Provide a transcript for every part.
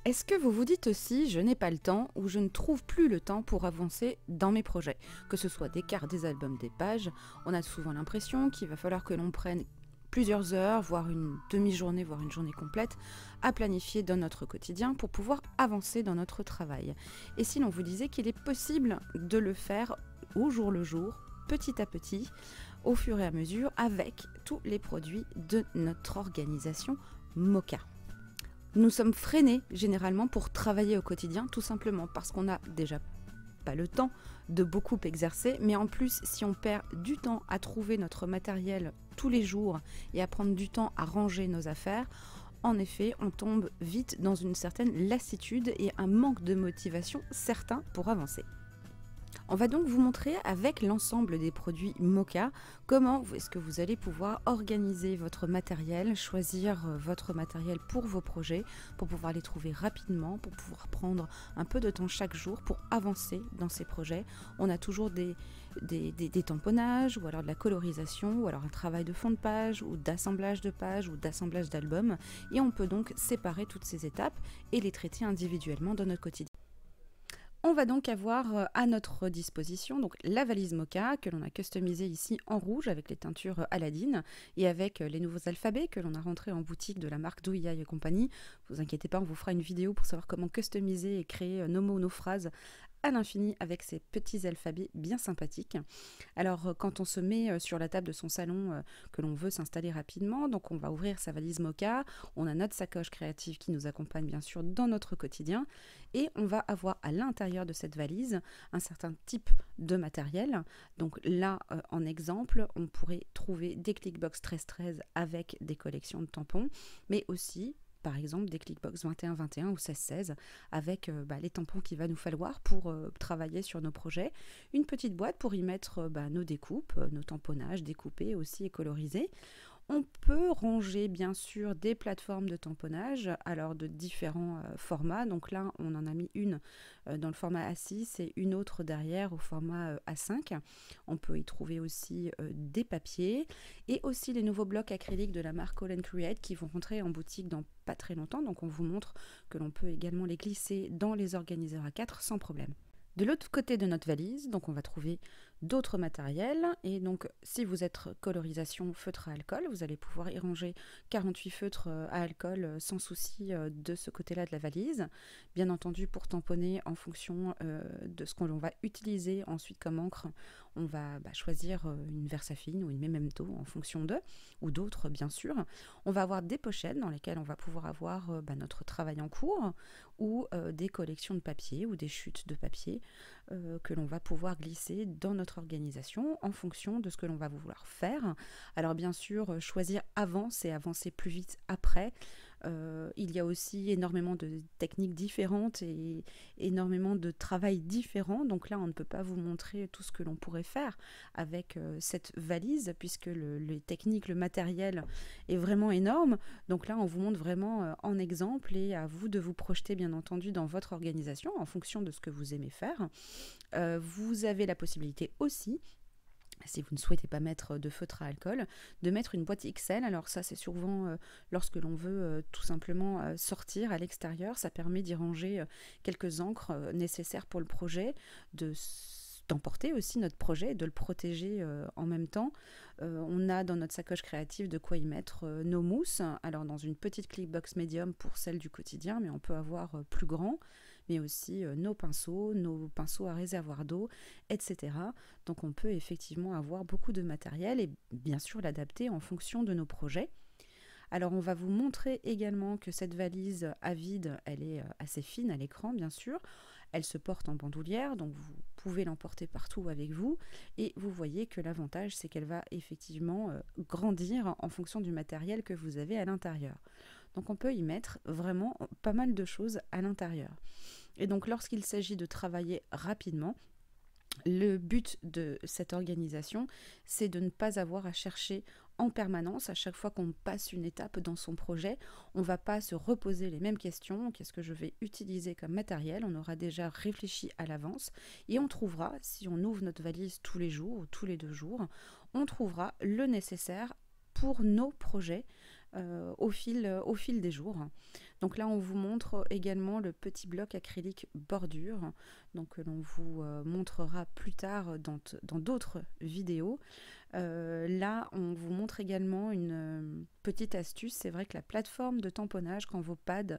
Est-ce que vous vous dites aussi: «Je n'ai pas le temps» ou «Je ne trouve plus le temps pour avancer dans mes projets»? Que ce soit des cartes, des albums, des pages, on a souvent l'impression qu'il va falloir que l'on prenne plusieurs heures, voire une demi-journée, voire une journée complète, à planifier dans notre quotidien pour pouvoir avancer dans notre travail. Et si l'on vous disait qu'il est possible de le faire au jour le jour, petit à petit, au fur et à mesure, avec tous les produits de notre organisation Moka? Nous sommes freinés généralement pour travailler au quotidien, tout simplement parce qu'on n'a déjà pas le temps de beaucoup exercer, mais en plus, si on perd du temps à trouver notre matériel tous les jours et à prendre du temps à ranger nos affaires, en effet, on tombe vite dans une certaine lassitude et un manque de motivation certain pour avancer. On va donc vous montrer avec l'ensemble des produits Moka comment est-ce que vous allez pouvoir organiser votre matériel, choisir votre matériel pour vos projets, pour pouvoir les trouver rapidement, pour pouvoir prendre un peu de temps chaque jour pour avancer dans ces projets. On a toujours des tamponnages ou alors de la colorisation ou alors un travail de fond de page ou d'assemblage de pages ou d'assemblage d'albums et on peut donc séparer toutes ces étapes et les traiter individuellement dans notre quotidien. On va donc avoir à notre disposition donc la valise Moka que l'on a customisée ici en rouge avec les teintures Aladdin et avec les nouveaux alphabets que l'on a rentrés en boutique de la marque Douya et compagnie. Ne vous inquiétez pas, on vous fera une vidéo pour savoir comment customiser et créer nos mots, nos phrases à l'infini avec ces petits alphabets bien sympathiques. Alors quand on se met sur la table de son salon que l'on veut s'installer rapidement, donc on va ouvrir sa valise Moka, on a notre sacoche créative qui nous accompagne bien sûr dans notre quotidien et on va avoir à l'intérieur de cette valise un certain type de matériel. Donc là en exemple, on pourrait trouver des Clickbox 1313 avec des collections de tampons, mais aussi par exemple des Clickbox 21-21 ou 16-16 avec les tampons qu'il va nous falloir pour travailler sur nos projets. Une petite boîte pour y mettre nos découpes, nos tamponnages découpés aussi et colorisés. On peut ranger bien sûr des plateformes de tamponnage, alors de différents formats. Donc là, on en a mis une dans le format A6 et une autre derrière au format A5. On peut y trouver aussi des papiers et aussi les nouveaux blocs acryliques de la marque All & Create qui vont rentrer en boutique dans pas très longtemps. Donc on vous montre que l'on peut également les glisser dans les organiseurs A4 sans problème. De l'autre côté de notre valise, donc on va trouver d'autres matériels et donc si vous êtes colorisation feutre à alcool, vous allez pouvoir y ranger 48 feutres à alcool sans souci de ce côté-là de la valise. Bien entendu, pour tamponner en fonction de ce qu'on va utiliser ensuite comme encre, on va choisir une Versafine ou une Memento en fonction d'eux ou d'autres bien sûr. On va avoir des pochettes dans lesquelles on va pouvoir avoir notre travail en cours ou des collections de papier ou des chutes de papier que l'on va pouvoir glisser dans notre organisation en fonction de ce que l'on va vouloir faire. Alors bien sûr, choisir avant, c'est avancer plus vite après. Il y a aussi énormément de techniques différentes et énormément de travail différent. Donc là, on ne peut pas vous montrer tout ce que l'on pourrait faire avec cette valise puisque les techniques, le matériel est vraiment énorme. Donc là, on vous montre vraiment en exemple et à vous de vous projeter bien entendu dans votre organisation en fonction de ce que vous aimez faire. Vous avez la possibilité aussi, si vous ne souhaitez pas mettre de feutre à alcool, de mettre une boîte XL. Alors ça, c'est souvent lorsque l'on veut tout simplement sortir à l'extérieur. Ça permet d'y ranger quelques encres nécessaires pour le projet, d'emporter aussi notre projet et de le protéger en même temps. On a dans notre sacoche créative de quoi y mettre nos mousses. Alors dans une petite Clickbox médium pour celle du quotidien, mais on peut avoir plus grand, mais aussi nos pinceaux à réservoir d'eau, etc. Donc on peut effectivement avoir beaucoup de matériel et bien sûr l'adapter en fonction de nos projets. Alors on va vous montrer également que cette valise à vide, elle est assez fine à l'écran bien sûr. Elle se porte en bandoulière, donc vous pouvez l'emporter partout avec vous. Et vous voyez que l'avantage, c'est qu'elle va effectivement grandir en fonction du matériel que vous avez à l'intérieur. Donc on peut y mettre vraiment pas mal de choses à l'intérieur. Et donc lorsqu'il s'agit de travailler rapidement, le but de cette organisation, c'est de ne pas avoir à chercher en permanence, à chaque fois qu'on passe une étape dans son projet, on ne va pas se reposer les mêmes questions. Qu'est-ce que je vais utiliser comme matériel? On aura déjà réfléchi à l'avance et on trouvera, si on ouvre notre valise tous les jours ou tous les 2 jours, on trouvera le nécessaire pour nos projets au fil des jours. Donc là, on vous montre également le petit bloc acrylique bordure, donc que l'on vous montrera plus tard dans d'autres vidéos. Là, on vous montre également une petite astuce. C'est vrai que la plateforme de tamponnage, quand vos pads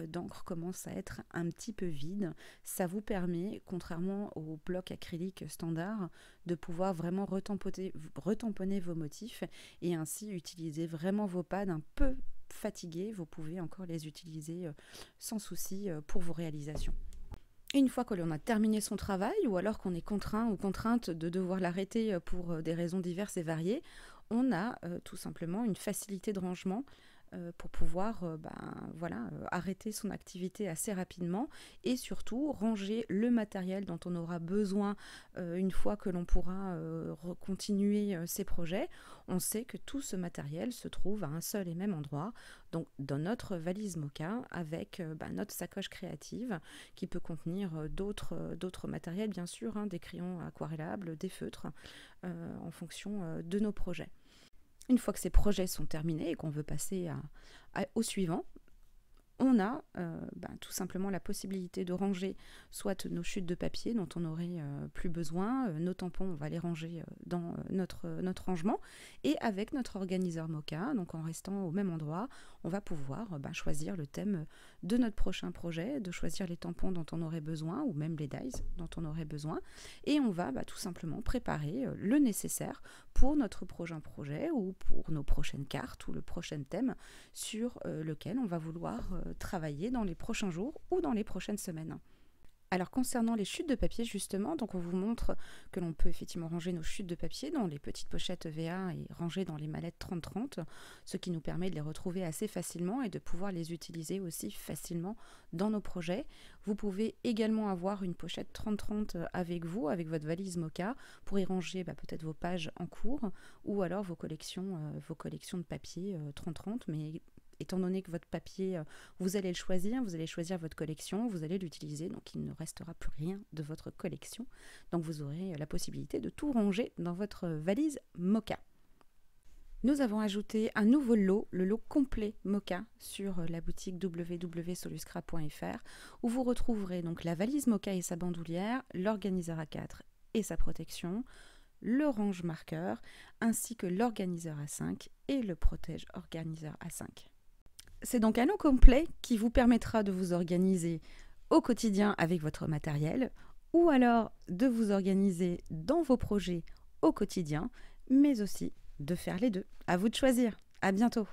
d'encre commencent à être un petit peu vides, ça vous permet, contrairement au bloc acrylique standard, de pouvoir vraiment retamponner vos motifs et ainsi utiliser vraiment vos pads un peu fatigués. Vous pouvez encore les utiliser sans souci pour vos réalisations. Une fois que l'on a terminé son travail, ou alors qu'on est contraint ou contrainte de devoir l'arrêter pour des raisons diverses et variées, on a tout simplement une facilité de rangement pour pouvoir arrêter son activité assez rapidement et surtout ranger le matériel dont on aura besoin une fois que l'on pourra continuer ses projets. On sait que tout ce matériel se trouve à un seul et même endroit, donc dans notre valise Moka avec notre sacoche créative qui peut contenir d'autres matériels bien sûr, des crayons aquarellables, des feutres en fonction de nos projets. Une fois que ces projets sont terminés et qu'on veut passer au suivant, on a tout simplement la possibilité de ranger soit nos chutes de papier dont on n'aurait plus besoin, nos tampons, on va les ranger dans notre rangement, et avec notre organiseur Moka, donc en restant au même endroit, on va pouvoir choisir le thème de notre prochain projet, de choisir les tampons dont on aurait besoin, ou même les dies dont on aurait besoin, et on va tout simplement préparer le nécessaire pour notre prochain projet ou pour nos prochaines cartes ou le prochain thème sur lequel on va vouloir travailler dans les prochains jours ou dans les prochaines semaines. Alors concernant les chutes de papier justement, donc on vous montre que l'on peut effectivement ranger nos chutes de papier dans les petites pochettes EVA et ranger dans les mallettes 30-30, ce qui nous permet de les retrouver assez facilement et de pouvoir les utiliser aussi facilement dans nos projets. Vous pouvez également avoir une pochette 30-30 avec vous, avec votre valise Moka, pour y ranger peut-être vos pages en cours ou alors vos collections de papier 30-30, mais étant donné que votre papier, vous allez le choisir, vous allez choisir votre collection, vous allez l'utiliser, donc il ne restera plus rien de votre collection. Donc vous aurez la possibilité de tout ranger dans votre valise Moka. Nous avons ajouté un nouveau lot, le lot complet Moka, sur la boutique www.soluscrap.fr, où vous retrouverez donc la valise Moka et sa bandoulière, l'organiseur A4 et sa protection, le range marqueur, ainsi que l'organiseur A5 et le protège organiseur A5. C'est donc un lot complet qui vous permettra de vous organiser au quotidien avec votre matériel ou alors de vous organiser dans vos projets au quotidien, mais aussi de faire les deux. À vous de choisir. À bientôt.